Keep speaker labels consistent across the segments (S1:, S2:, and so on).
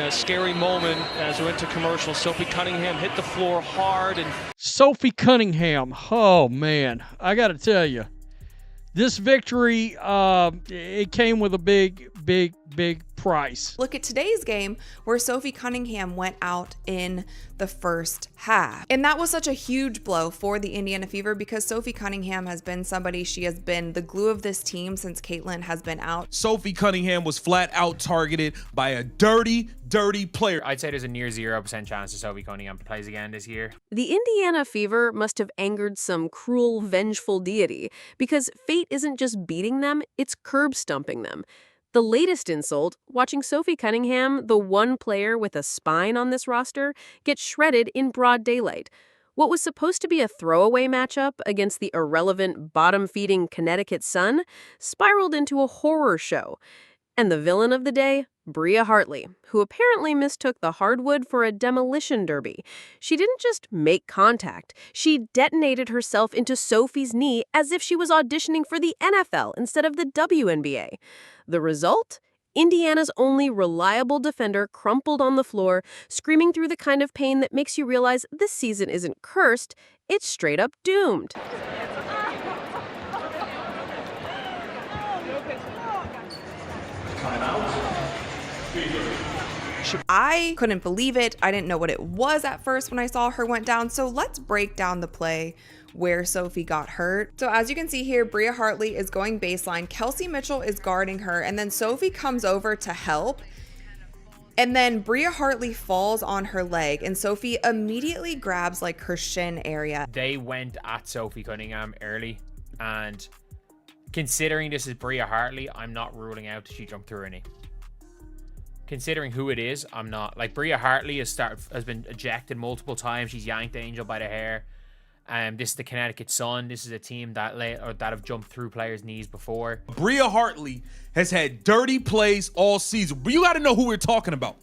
S1: a scary moment as we went to commercial. Sophie Cunningham hit the floor hard. And
S2: Sophie Cunningham, oh man, I got to tell you, this victory, it came with a big price.
S3: Look at today's game where Sophie Cunningham went out in the first half. And that was such a huge blow for the Indiana Fever because Sophie Cunningham has been somebody, she has been the glue of this team since Caitlin has been out.
S4: Sophie Cunningham was flat out targeted by a dirty player.
S5: I'd say there's a near 0% chance that Sophie Cunningham plays again this year.
S6: The Indiana Fever must have angered some cruel, vengeful deity because fate isn't just beating them, it's curb stomping them. The latest insult, watching Sophie Cunningham, the one player with a spine on this roster, get shredded in broad daylight. What was supposed to be a throwaway matchup against the irrelevant, bottom-feeding Connecticut Sun spiraled into a horror show. And the villain of the day? Bria Hartley, who apparently mistook the hardwood for a demolition derby. She didn't just make contact, she detonated herself into Sophie's knee as if she was auditioning for the NFL instead of the WNBA. The result? Indiana's only reliable defender crumpled on the floor, screaming through the kind of pain that makes you realize this season isn't cursed, it's straight up doomed.
S3: I couldn't believe it. I didn't know what it was at first when I saw her went down. So let's break down the play where Sophie got hurt. So as you can see here, Bria Hartley is going baseline. Kelsey Mitchell is guarding her. And then Sophie comes over to help. And then Bria Hartley falls on her leg. And Sophie immediately grabs like her shin area.
S5: They went at Sophie Cunningham early. And considering this is Bria Hartley, I'm not ruling out that she jumped through her knee. Considering who it is, I'm not. Like, Bria Hartley has been ejected multiple times. She's yanked Angel by the hair. This is the Connecticut Sun. This is a team that have jumped through players' knees before.
S4: Bria Hartley has had dirty plays all season. But you got to know who we're talking about.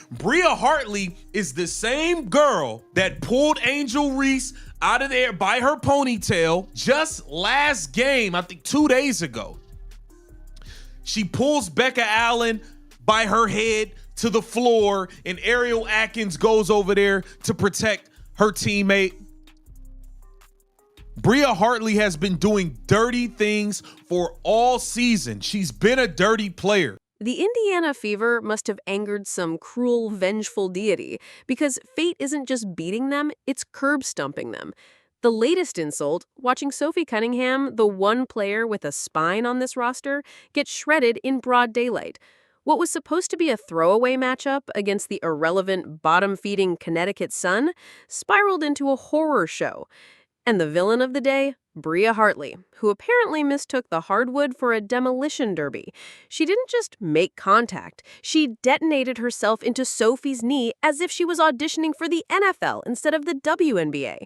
S4: Bria Hartley is the same girl that pulled Angel Reese out of there by her ponytail just last game, I think 2 days ago. She pulls Becca Allen by her head to the floor, and Ariel Atkins goes over there to protect her teammate. Bria Hartley has been doing dirty things for all season. She's been a dirty player.
S6: The Indiana Fever must have angered some cruel, vengeful deity because fate isn't just beating them, it's curb stomping them. The latest insult, watching Sophie Cunningham, the one player with a spine on this roster, get shredded in broad daylight. What was supposed to be a throwaway matchup against the irrelevant, bottom-feeding Connecticut Sun spiraled into a horror show. And the villain of the day? Bria Hartley, who apparently mistook the hardwood for a demolition derby. She didn't just make contact, she detonated herself into Sophie's knee as if she was auditioning for the NFL instead of the WNBA.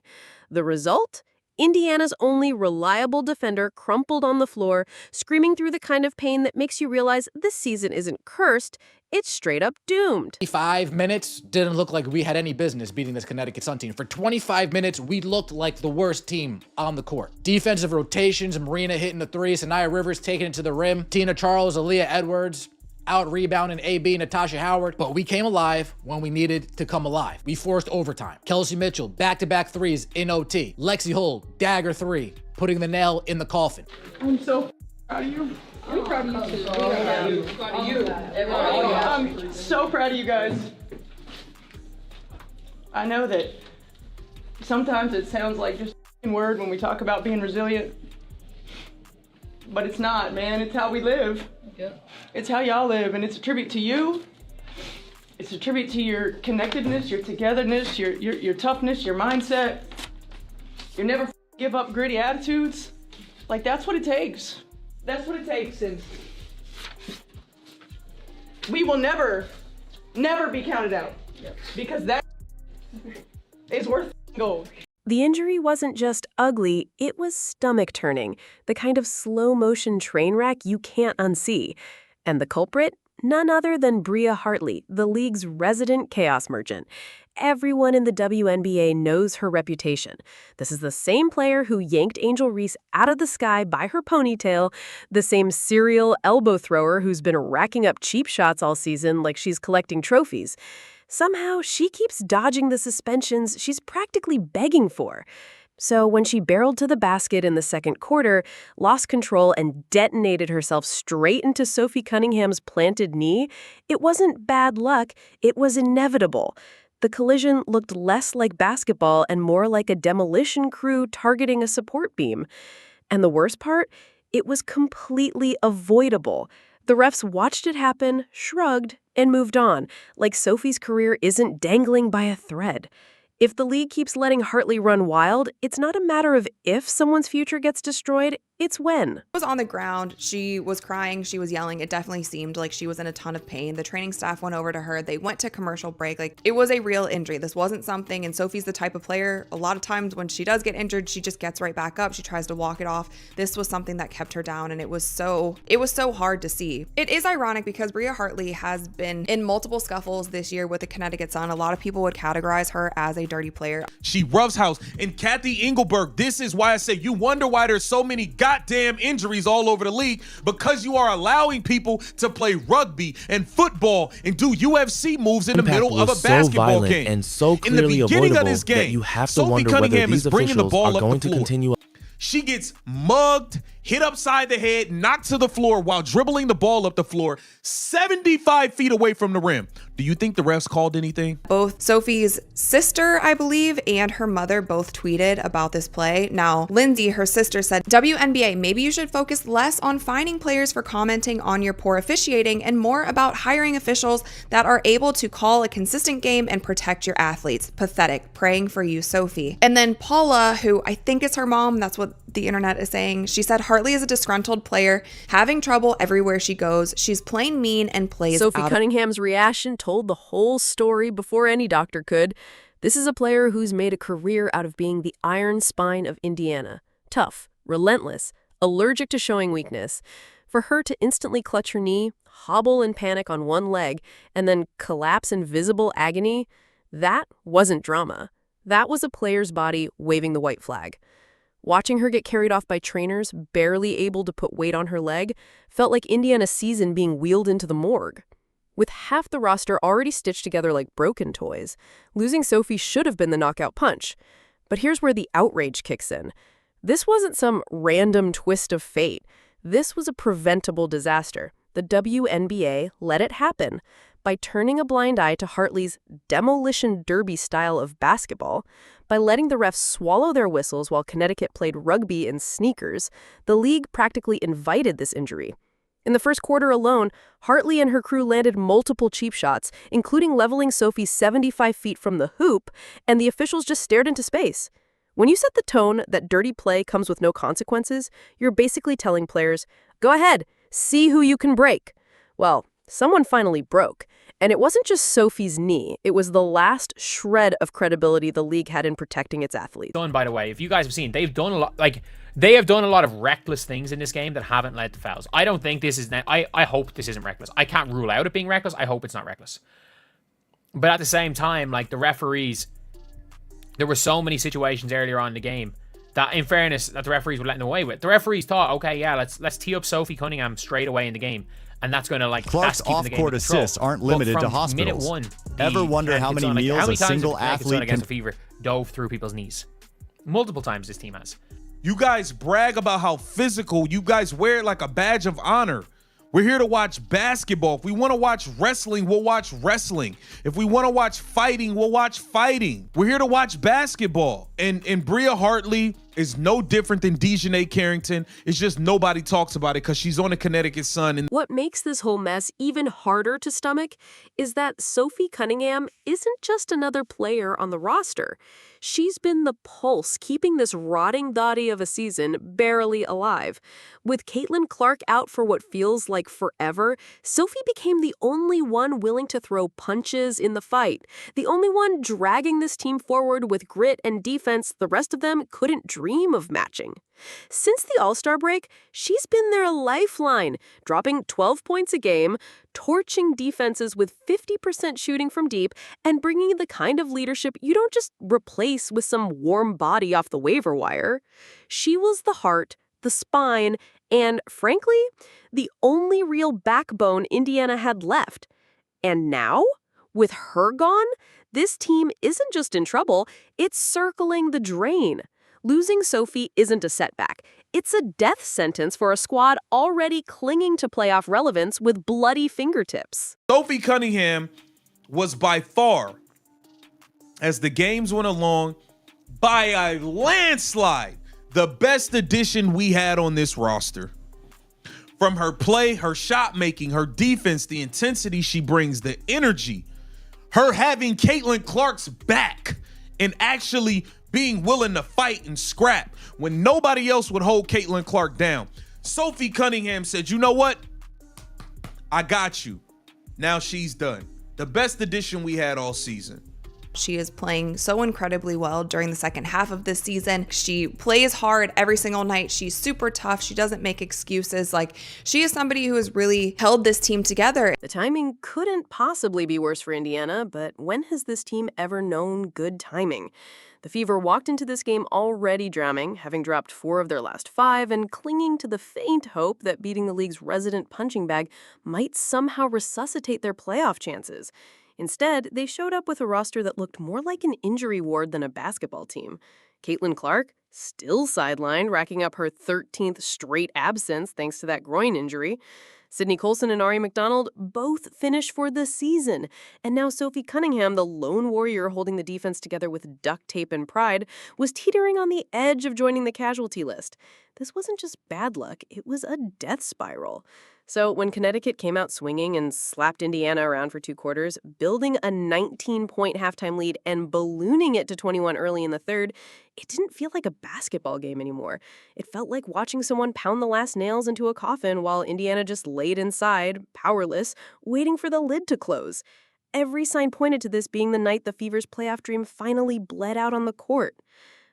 S6: The result? Indiana's only reliable defender crumpled on the floor, screaming through the kind of pain that makes you realize this season isn't cursed, it's straight up doomed.
S7: 25 minutes didn't look like we had any business beating this Connecticut Sun team. For 25 minutes, we looked like the worst team on the court. Defensive rotations, Marina hitting the three, Sanaya Rivers taking it to the rim, Tina Charles, Aaliyah Edwards, out rebounding AB, Natasha Howard, but we came alive when we needed to come alive. We forced overtime. Kelsey Mitchell, back-to-back threes in OT. Lexi Hull, dagger three, putting the nail in the coffin.
S8: I'm so proud of you. I'm proud of you too. Proud of you. I'm so proud of you guys. I know that sometimes it sounds like just a word when we talk about being resilient, but it's not, man. It's how we live. It's how y'all live, and it's a tribute to you. It's a tribute to your connectedness, your togetherness, your toughness, your mindset. You never give up gritty attitudes. Like, that's what it takes. That's what it takes, and we will never be counted out, because that is worth gold.
S6: The injury wasn't just ugly, it was stomach-turning, the kind of slow-motion train wreck you can't unsee. And the culprit? None other than Bria Hartley, the league's resident chaos merchant. Everyone in the WNBA knows her reputation. This is the same player who yanked Angel Reese out of the sky by her ponytail, the same serial elbow thrower who's been racking up cheap shots all season like she's collecting trophies. Somehow, she keeps dodging the suspensions she's practically begging for. So when she barreled to the basket in the second quarter, lost control and detonated herself straight into Sophie Cunningham's planted knee, it wasn't bad luck, it was inevitable. The collision looked less like basketball and more like a demolition crew targeting a support beam. And the worst part? It was completely avoidable. The refs watched it happen, shrugged, and moved on, like Sophie's career isn't dangling by a thread. If the league keeps letting Hartley run wild, it's not a matter of if someone's future gets destroyed, it's when.
S3: She was on the ground. She was crying. She was yelling. It definitely seemed like she was in a ton of pain. The training staff went over to her. They went to commercial break. Like, it was a real injury. This wasn't something, and Sophie's the type of player, a lot of times when she does get injured, she just gets right back up. She tries to walk it off. This was something that kept her down, and it was so hard to see. It is ironic because Bria Hartley has been in multiple scuffles this year with the Connecticut Sun. A lot of people would categorize her as a dirty player.
S4: She roughs house. And Kathy Engelberg, this is why I say you wonder why there's so many goddamn injuries all over the league, because you are allowing people to play rugby and football and do UFC moves in the middle of a basketball game.
S9: And so
S4: in the
S9: clearly
S4: beginning
S9: avoidable
S4: of this game,
S9: that you have to
S4: Sophie
S9: wonder
S4: Cunningham
S9: whether
S4: is
S9: these
S4: bringing the
S9: officials
S4: ball
S9: are
S4: up
S9: going
S4: the
S9: to
S4: floor.
S9: continue.
S4: She gets mugged, hit upside the head, knocked to the floor while dribbling the ball up the floor 75 feet away from the rim. Do you think the refs called anything?
S3: Both Sophie's sister, I believe, and her mother both tweeted about this play. Now, Lindsay, her sister, said, WNBA, maybe you should focus less on fining players for commenting on your poor officiating and more about hiring officials that are able to call a consistent game and protect your athletes. Pathetic. Praying for you, Sophie. And then Paula, who I think is her mom, that's what the internet is saying, she said Hartley is a disgruntled player, having trouble everywhere she goes. She's plain mean and plays
S6: Sophie
S3: out.
S6: Cunningham's reaction told the whole story before any doctor could. This is a player who's made a career out of being the iron spine of Indiana. Tough, relentless, allergic to showing weakness. For her to instantly clutch her knee, hobble in panic on one leg, and then collapse in visible agony, that wasn't drama. That was a player's body waving the white flag. Watching her get carried off by trainers, barely able to put weight on her leg, felt like Indiana's season being wheeled into the morgue. With half the roster already stitched together like broken toys, losing Sophie should have been the knockout punch. But here's where the outrage kicks in. This wasn't some random twist of fate. This was a preventable disaster. The WNBA let it happen by turning a blind eye to Hartley's demolition derby style of basketball. By letting the refs swallow their whistles while Connecticut played rugby in sneakers, the league practically invited this injury. In the first quarter alone, Hartley and her crew landed multiple cheap shots, including leveling Sophie 75 feet from the hoop, and the officials just stared into space. When you set the tone that dirty play comes with no consequences, you're basically telling players, go ahead, see who you can break. Well, someone finally broke. And it wasn't just Sophie's knee. It was the last shred of credibility the league had in protecting its athletes.
S5: By the way, if you guys have seen, they've done a lot, they have done a lot of reckless things in this game that haven't led to fouls. I don't think this is, I hope this isn't reckless. I can't rule out it being reckless. I hope it's not reckless. But at the same time, like the referees, there were so many situations earlier on in the game that, in fairness, that the referees were letting away with. The referees thought, okay, yeah, let's tee up Sophie Cunningham straight away in the game. And that's going to, like,
S10: Clark's off-court assists aren't limited to hospitals.
S5: Minute one,
S10: ever wonder how many meals a single athlete can
S5: fever dove through people's knees? Multiple times this team has.
S4: You guys brag about how physical. You guys wear it like a badge of honor. We're here to watch basketball. If we want to watch wrestling, we'll watch wrestling. If we want to watch fighting, we'll watch fighting. We're here to watch basketball. And Bria Hartley is no different than Dejanay Carrington. It's just nobody talks about it because she's on the Connecticut Sun. And
S6: what makes this whole mess even harder to stomach is that Sophie Cunningham isn't just another player on the roster. She's been the pulse, keeping this rotting body of a season barely alive. With Caitlin Clark out for what feels like forever, Sophie became the only one willing to throw punches in the fight. The only one dragging this team forward with grit and defense the rest of them couldn't dream dream of matching. Since the All-Star break, she's been their lifeline, dropping 12 points a game, torching defenses with 50% shooting from deep, and bringing the kind of leadership you don't just replace with some warm body off the waiver wire. She was the heart, the spine, and, frankly, the only real backbone Indiana had left. And now, with her gone, this team isn't just in trouble, it's circling the drain. Losing Sophie isn't a setback. It's a death sentence for a squad already clinging to playoff relevance with bloody fingertips.
S4: Sophie Cunningham was by far, as the games went along, by a landslide, the best addition we had on this roster. From her play, her shot making, her defense, the intensity she brings, the energy, her having Caitlin Clark's back and actually being willing to fight and scrap when nobody else would hold Caitlin Clark down. Sophie Cunningham said, you know what? I got you. Now she's done. The best addition we had all season.
S3: She is playing so incredibly well during the second half of this season. She plays hard every single night. She's super tough. She doesn't make excuses. Like, she is somebody who has really held this team together.
S6: The timing couldn't possibly be worse for Indiana, but when has this team ever known good timing? The Fever walked into this game already drowning, having dropped 4 of their last 5 and clinging to the faint hope that beating the league's resident punching bag might somehow resuscitate their playoff chances. Instead, they showed up with a roster that looked more like an injury ward than a basketball team. Caitlin Clark, still sidelined, racking up her 13th straight absence thanks to that groin injury. Sydney Colson and Ari McDonald both finished for the season. And now Sophie Cunningham, the lone warrior holding the defense together with duct tape and pride, was teetering on the edge of joining the casualty list. This wasn't just bad luck, it was a death spiral. So when Connecticut came out swinging and slapped Indiana around for 2 quarters, building a 19-point halftime lead and ballooning it to 21 early in the third, it didn't feel like a basketball game anymore. It felt like watching someone pound the last nails into a coffin while Indiana just laid inside, powerless, waiting for the lid to close. Every sign pointed to this being the night the Fever's playoff dream finally bled out on the court.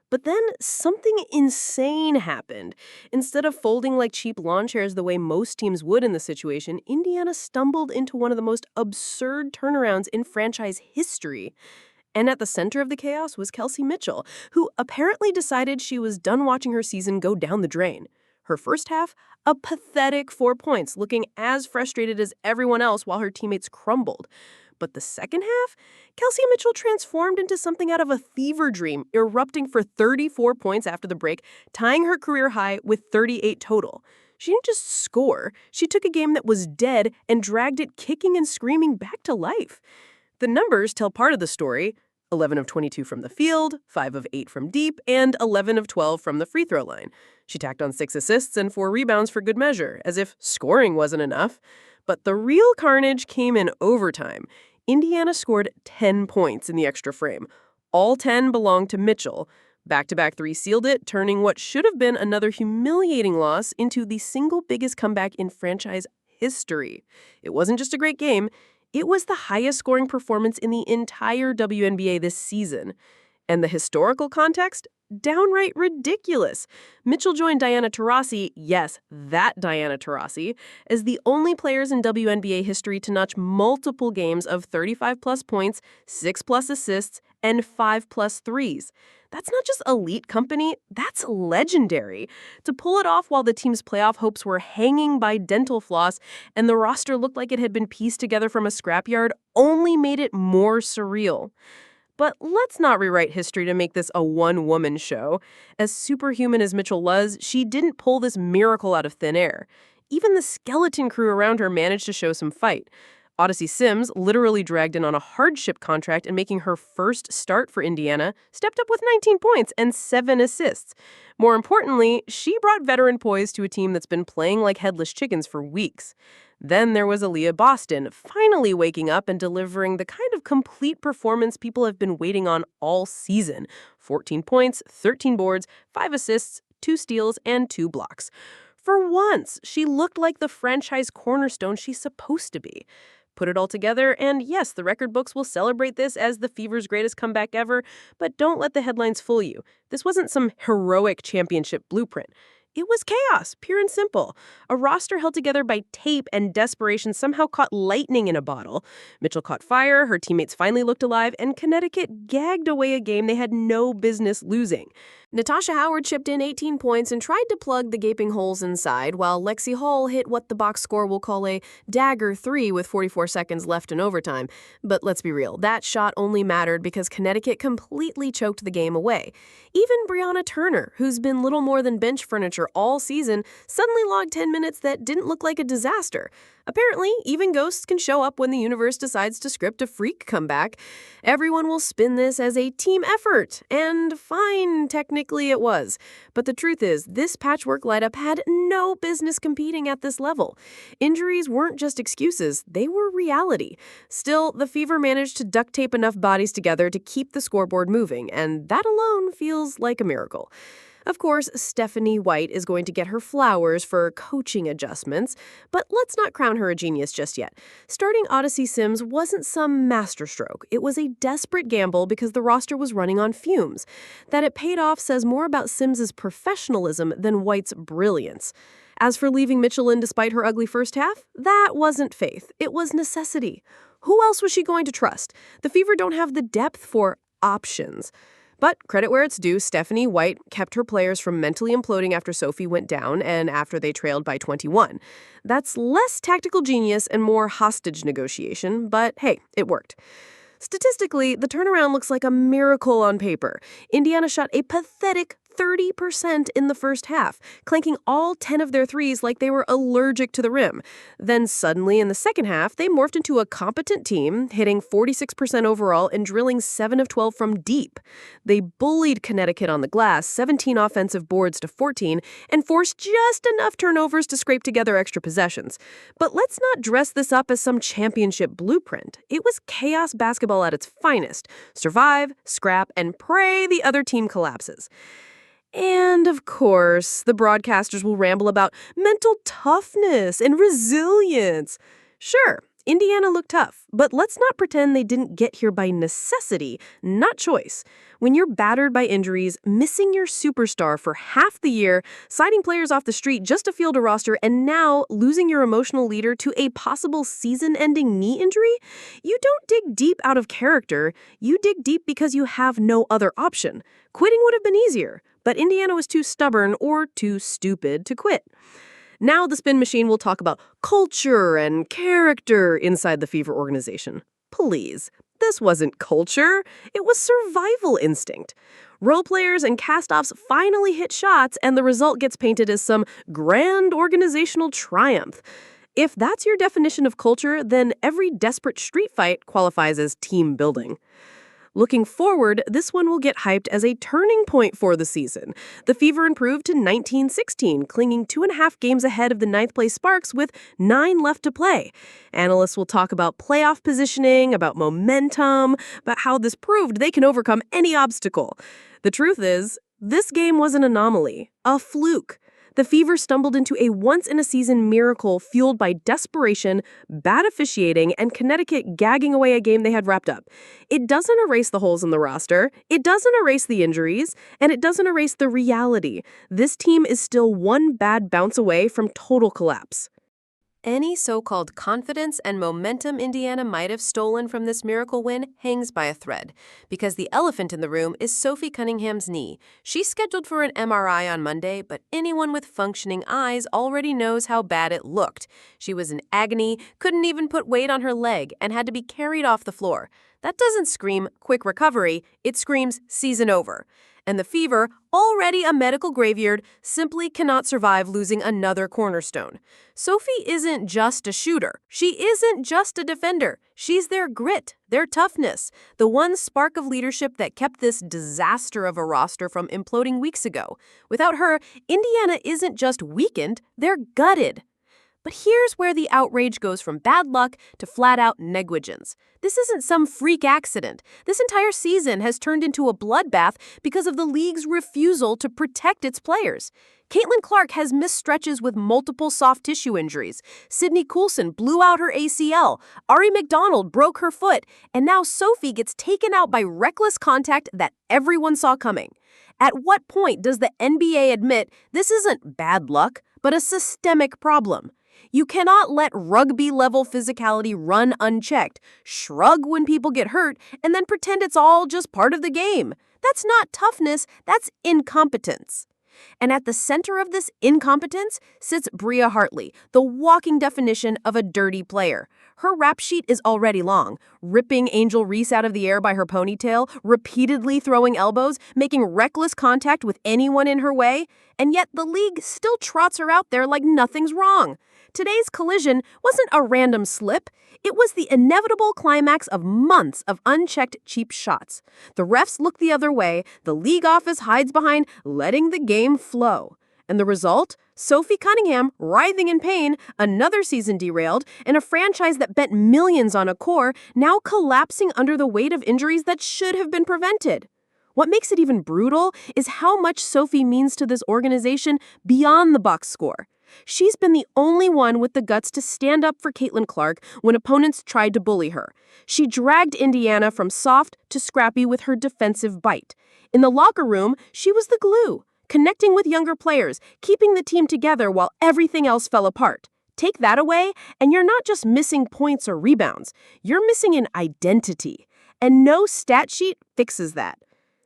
S6: But then something insane happened. Instead of folding like cheap lawn chairs the way most teams would in the situation, Indiana stumbled into one of the most absurd turnarounds in franchise history. And at the center of the chaos was Kelsey Mitchell, who apparently decided she was done watching her season go down the drain. Her first half, a pathetic 4 points, looking as frustrated as everyone else while her teammates crumbled. But the second half, Kelsey Mitchell transformed into something out of a fever dream, erupting for 34 points after the break, tying her career high with 38 total. She didn't just score, she took a game that was dead and dragged it kicking and screaming back to life. The numbers tell part of the story: 11 of 22 from the field, 5 of 8 from deep, and 11 of 12 from the free throw line. She tacked on 6 assists and 4 rebounds for good measure, as if scoring wasn't enough. But the real carnage came in overtime. Indiana scored 10 points in the extra frame. All 10 belonged to Mitchell. Back-to-back 3 sealed it, turning what should have been another humiliating loss into the single biggest comeback in franchise history. It wasn't just a great game. It was the highest scoring performance in the entire WNBA this season. And the historical context? Downright ridiculous. Mitchell joined Diana Taurasi, yes, that Diana Taurasi, as the only players in WNBA history to notch multiple games of 35-plus points, 6-plus assists, and 5-plus threes. That's not just elite company, that's legendary. To pull it off while the team's playoff hopes were hanging by dental floss and the roster looked like it had been pieced together from a scrapyard only made it more surreal. But let's not rewrite history to make this a one-woman show. As superhuman as Mitchell was, she didn't pull this miracle out of thin air. Even the skeleton crew around her managed to show some fight. Odyssey Sims, literally dragged in on a hardship contract and making her first start for Indiana, stepped up with 19 points and 7 assists. More importantly, she brought veteran poise to a team that's been playing like headless chickens for weeks. Then there was Aaliyah Boston, finally waking up and delivering the kind of complete performance people have been waiting on all season. 14 points, 13 boards, 5 assists, 2 steals, and 2 blocks. For once, she looked like the franchise cornerstone she's supposed to be. Put it all together, and yes, the record books will celebrate this as the Fever's greatest comeback ever, but don't let the headlines fool you. This wasn't some heroic championship blueprint. It was chaos, pure and simple. A roster held together by tape and desperation somehow caught lightning in a bottle. Mitchell caught fire, her teammates finally looked alive, and Connecticut gagged away a game they had no business losing. Natasha Howard chipped in 18 points and tried to plug the gaping holes inside, while Lexi Hall hit what the box score will call a dagger 3 with 44 seconds left in overtime. But let's be real, that shot only mattered because Connecticut completely choked the game away. Even Brianna Turner, who's been little more than bench furniture all season, suddenly logged 10 minutes that didn't look like a disaster. Apparently, even ghosts can show up when the universe decides to script a freak comeback. Everyone will spin this as a team effort, and fine, technically it was. But the truth is, this patchwork lineup had no business competing at this level. Injuries weren't just excuses, they were reality. Still, the Fever managed to duct tape enough bodies together to keep the scoreboard moving, and that alone feels like a miracle. Of course, Stephanie White is going to get her flowers for coaching adjustments, but let's not crown her a genius just yet. Starting Odyssey Sims wasn't some masterstroke. It was a desperate gamble because the roster was running on fumes. That it paid off says more about Sims's professionalism than White's brilliance. As for leaving Mitchell in despite her ugly first half, that wasn't faith. It was necessity. Who else was she going to trust? The Fever don't have the depth for options. But credit where it's due, Stephanie White kept her players from mentally imploding after Sophie went down and after they trailed by 21. That's less tactical genius and more hostage negotiation, but hey, it worked. Statistically, the turnaround looks like a miracle on paper. Indiana shot a pathetic 30% in the first half, clanking all 10 of their threes like they were allergic to the rim. Then suddenly, in the second half, they morphed into a competent team, hitting 46% overall and drilling 7 of 12 from deep. They bullied Connecticut on the glass, 17 offensive boards to 14, and forced just enough turnovers to scrape together extra possessions. But let's not dress this up as some championship blueprint. It was chaos basketball at its finest. Survive, scrap, and pray the other team collapses. And, of course, the broadcasters will ramble about mental toughness and resilience. Sure, Indiana looked tough, but let's not pretend they didn't get here by necessity, not choice. When you're battered by injuries, missing your superstar for half the year, citing players off the street just to field a roster, and now losing your emotional leader to a possible season-ending knee injury, you don't dig deep out of character. You dig deep because you have no other option. Quitting would have been easier, but Indiana was too stubborn or too stupid to quit. Now the spin machine will talk about culture and character inside the Fever organization. Please, this wasn't culture. It was survival instinct. Role players and cast-offs finally hit shots, and the result gets painted as some grand organizational triumph. If that's your definition of culture, then every desperate street fight qualifies as team building. Looking forward, this one will get hyped as a turning point for the season. The Fever improved to 19-16, clinging 2.5 games ahead of the 9th-place Sparks with 9 left to play. Analysts will talk about playoff positioning, about momentum, about how this proved they can overcome any obstacle. The truth is, this game was an anomaly, a fluke. The Fever stumbled into a once-in-a-season miracle fueled by desperation, bad officiating, and Connecticut gagging away a game they had wrapped up. It doesn't erase the holes in the roster, it doesn't erase the injuries, and it doesn't erase the reality. This team is still one bad bounce away from total collapse. Any so-called confidence and momentum Indiana might have stolen from this miracle win hangs by a thread, because the elephant in the room is Sophie Cunningham's knee. She's scheduled for an MRI on Monday, but anyone with functioning eyes already knows how bad it looked. She was in agony, couldn't even put weight on her leg, and had to be carried off the floor. That doesn't scream quick recovery, it screams season over. And the Fever, already a medical graveyard, simply cannot survive losing another cornerstone. Sophie isn't just a shooter. She isn't just a defender. She's their grit, their toughness, the one spark of leadership that kept this disaster of a roster from imploding weeks ago. Without her, Indiana isn't just weakened, they're gutted. But here's where the outrage goes from bad luck to flat-out negligence. This isn't some freak accident. This entire season has turned into a bloodbath because of the league's refusal to protect its players. Caitlin Clark has missed stretches with multiple soft tissue injuries. Sydney Coulson blew out her ACL. Ari McDonald broke her foot. And now Sophie gets taken out by reckless contact that everyone saw coming. At what point does the NBA admit this isn't bad luck, but a systemic problem? You cannot let rugby-level physicality run unchecked, shrug when people get hurt, and then pretend it's all just part of the game. That's not toughness, that's incompetence. And at the center of this incompetence sits Bria Hartley, the walking definition of a dirty player. Her rap sheet is already long, ripping Angel Reese out of the air by her ponytail, repeatedly throwing elbows, making reckless contact with anyone in her way, and yet the league still trots her out there like nothing's wrong. Today's collision wasn't a random slip. It was the inevitable climax of months of unchecked cheap shots. The refs look the other way, the league office hides behind letting the game flow. And the result? Sophie Cunningham, writhing in pain, another season derailed, and a franchise that bet millions on a core now collapsing under the weight of injuries that should have been prevented. What makes it even brutal is how much Sophie means to this organization beyond the box score. She's been the only one with the guts to stand up for Caitlin Clark when opponents tried to bully her. She dragged Indiana from soft to scrappy with her defensive bite. In the locker room, she was the glue, connecting with younger players, keeping the team together while everything else fell apart. Take that away, and you're not just missing points or rebounds. You're missing an identity. And no stat sheet fixes that.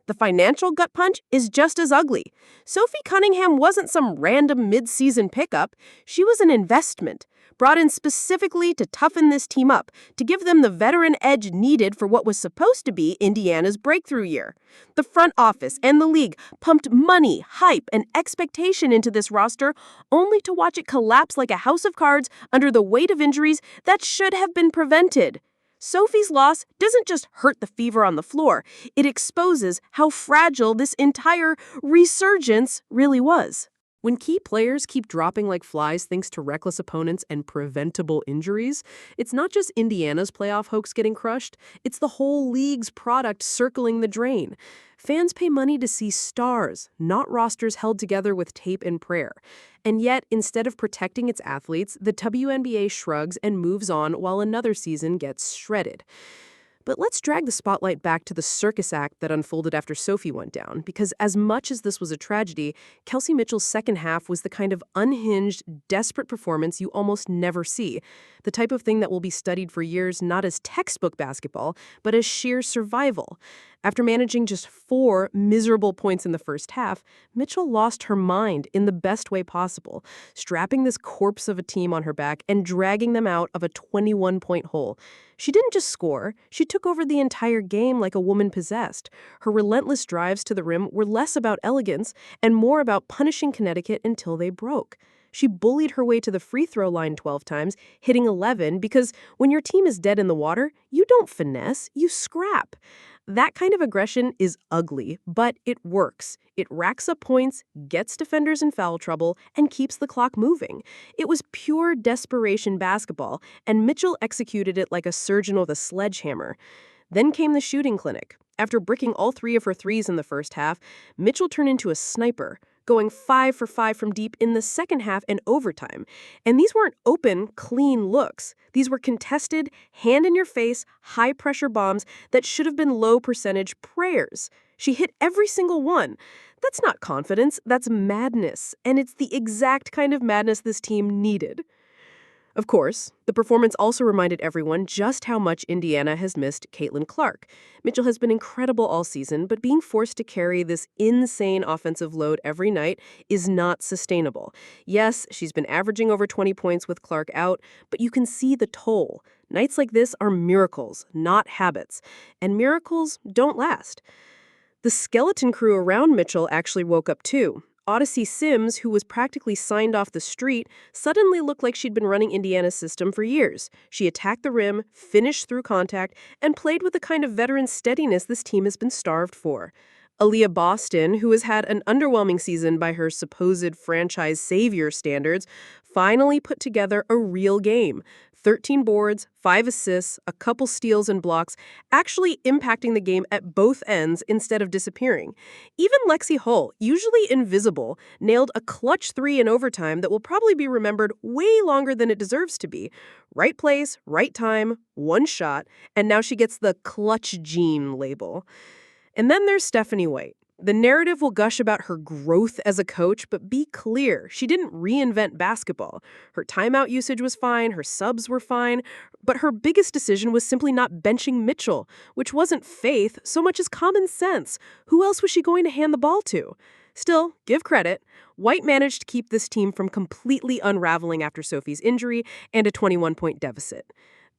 S6: The financial gut punch is just as ugly. Sophie Cunningham wasn't some random mid-season pickup. She was an investment, brought in specifically to toughen this team up, to give them the veteran edge needed for what was supposed to be Indiana's breakthrough year. The front office and the league pumped money, hype, and expectation into this roster, only to watch it collapse like a house of cards under the weight of injuries that should have been prevented. Sophie's loss doesn't just hurt the fever on the floor, it exposes how fragile this entire resurgence really was. When key players keep dropping like flies thanks to reckless opponents and preventable injuries, it's not just Indiana's playoff hopes getting crushed, it's the whole league's product circling the drain. Fans pay money to see stars, not rosters held together with tape and prayer. And yet, instead of protecting its athletes, the WNBA shrugs and moves on while another season gets shredded. But let's drag the spotlight back to the circus act that unfolded after Sophie went down, because as much as this was a tragedy, Kelsey Mitchell's second half was the kind of unhinged, desperate performance you almost never see. The type of thing that will be studied for years not as textbook basketball, but as sheer survival. After managing just 4 miserable points in the first half, Mitchell lost her mind in the best way possible, strapping this corpse of a team on her back and dragging them out of a 21-point hole. She didn't just score, she took over the entire game like a woman possessed. Her relentless drives to the rim were less about elegance and more about punishing Connecticut until they broke. She bullied her way to the free throw line 12 times, hitting 11, because when your team is dead in the water, you don't finesse, you scrap. That kind of aggression is ugly, but it works. It racks up points, gets defenders in foul trouble, and keeps the clock moving. It was pure desperation basketball, and Mitchell executed it like a surgeon with a sledgehammer. Then came the shooting clinic. After bricking all 3 of her threes in the first half, Mitchell turned into a sniper, going 5 for 5 from deep in the second half and overtime. And these weren't open, clean looks. These were contested, hand-in-your-face, high-pressure bombs that should have been low-percentage prayers. She hit every single one. That's not confidence, that's madness. And it's the exact kind of madness this team needed. Of course, the performance also reminded everyone just how much Indiana has missed Caitlin Clark. Mitchell has been incredible all season, but being forced to carry this insane offensive load every night is not sustainable. Yes, she's been averaging over 20 points with Clark out, but you can see the toll. Nights like this are miracles, not habits. And miracles don't last. The skeleton crew around Mitchell actually woke up too. Odyssey Sims, who was practically signed off the street, suddenly looked like she'd been running Indiana's system for years. She attacked the rim, finished through contact, and played with the kind of veteran steadiness this team has been starved for. Aaliyah Boston, who has had an underwhelming season by her supposed franchise savior standards, finally put together a real game. 13 boards, 5 assists, a couple steals and blocks, actually impacting the game at both ends instead of disappearing. Even Lexi Hull, usually invisible, nailed a clutch 3 in overtime that will probably be remembered way longer than it deserves to be. Right place, right time, one shot, and now she gets the clutch gene label. And then there's Stephanie White. The narrative will gush about her growth as a coach, but be clear, she didn't reinvent basketball. Her timeout usage was fine, her subs were fine, but her biggest decision was simply not benching Mitchell, which wasn't faith so much as common sense. Who else was she going to hand the ball to? Still, give credit. White managed to keep this team from completely unraveling after Sophie's injury and a 21-point deficit.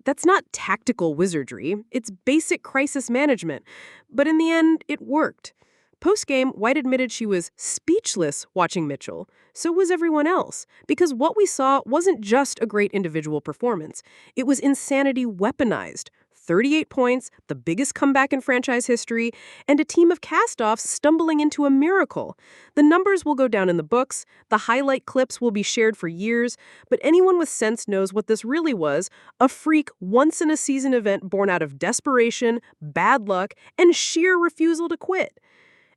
S6: That's not tactical wizardry, it's basic crisis management. But in the end, it worked. Post-game, White admitted she was speechless watching Mitchell. So was everyone else, because what we saw wasn't just a great individual performance. It was insanity weaponized. 38 points, the biggest comeback in franchise history, and a team of cast-offs stumbling into a miracle. The numbers will go down in the books, the highlight clips will be shared for years, but anyone with sense knows what this really was, a freak once-in-a-season event born out of desperation, bad luck, and sheer refusal to quit.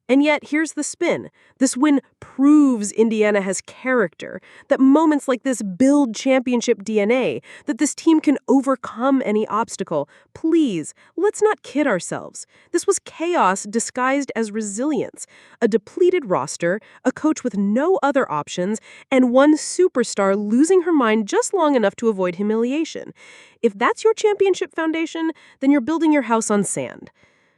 S6: And yet, here's the spin. This win proves Indiana has character, that moments like this build championship DNA, that this team can overcome any obstacle. Please, let's not kid ourselves. This was chaos disguised as resilience, a depleted roster, a coach with no other options, and one superstar losing her mind just long enough to avoid humiliation. If that's your championship foundation, then you're building your house on sand.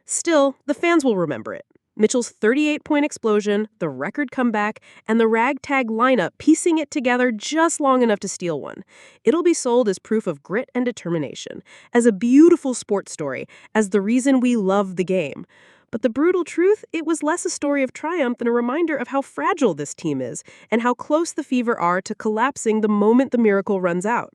S6: Still, the fans will remember it. Mitchell's 38-point explosion, the record comeback, and the ragtag lineup piecing it together just long enough to steal one. It'll be sold as proof of grit and determination, as a beautiful sports story, as the reason we love the game. But the brutal truth, it was less a story of triumph than a reminder of how fragile this team is, and how close the Fever are to collapsing the moment the miracle runs out.